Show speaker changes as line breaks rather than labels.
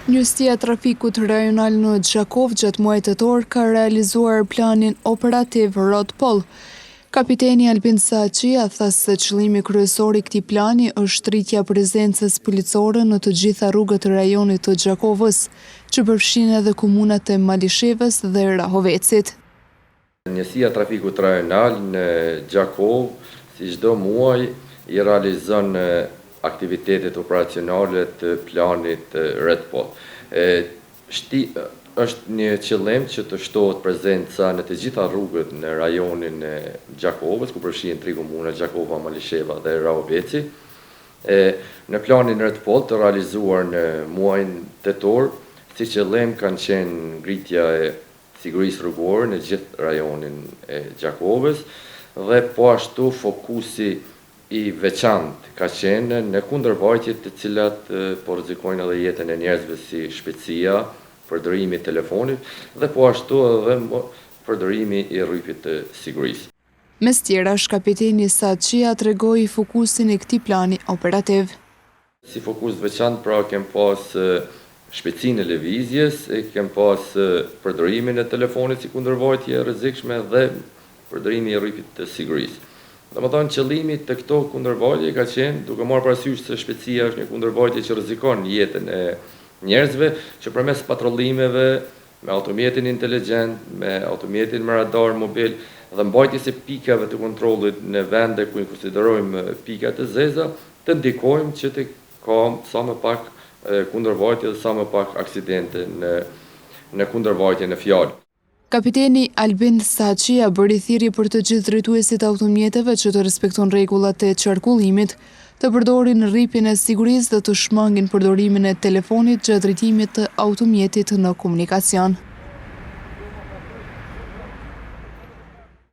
Njësia e trafikut rajonal në Gjakov gjatë muajit tetor ka realizuar planin operativ Rrotpoll. Kapiteni Albin Saqia tha se qëllimi kryesor i këtij plani është rritja prezencës policore në të gjitha rrugët e rajonit të Gjakovës, që përfshin edhe komunat e Malishevës dhe Rahovecit.
Njësia e trafikut rajonal në Gjakov, si çdo muaj, i realizon aktivitetet operacionale të planit Rrotpoll. Është një qëllim që të shtohet prezenca në të gjitha rrugët në rajonin e Gjakovës, ku përfshihen 3 komuna, Gjakova, Malisheva dhe Rahoveci. Në planin Rrotpoll të realizuar në muajin tetor, si qëllim kanë qenë ngritja e sigurisë rrugore në gjithë rajonin e Gjakovës dhe po ashtu fokusi i veçantë ka qenë në kundërvajtjet të cilat po rrezikojnë edhe jetën e njerëzve, si shpejtësia, përdorimi i telefonit dhe po ashtu edhe përdorimi i rrypit të sigurisë.
Mes tjerash, kapiteni Saqia tregoi fokusin e këtij plani operativ.
Si fokus veçantë pra kem pas shpejtësinë e lëvizjes, kem pas përdorimin e telefonit si kundërvajtje e rrezikshme dhe përdorimi i rrypit të sigurisë. Domethënë qëllimi të këto kundërvajtje ka qenë duke marrë parasysh se shpejtësia është një kundërvajtje që rrezikon jetën e njerëzve, që përmes patrollimeve me automjetin inteligjent, me automjetin me radar mobil dhe mbajtjes së pikave të kontrollit në vende ku i konsiderojmë pika të zeza, të ndikojmë që të ka sa më pak kundërvajtje dhe sa më pak aksidente në kundërvajtje në fjalë.
Kapiteni Albin Saqia bëri thirrje për të gjithë drejtuesit automjeteve që të respektojnë rregullat e qarkullimit, të përdorin rrypin e sigurisë dhe të shmangin përdorimin e telefonit gjatë drejtimit të automjetit në komunikacion.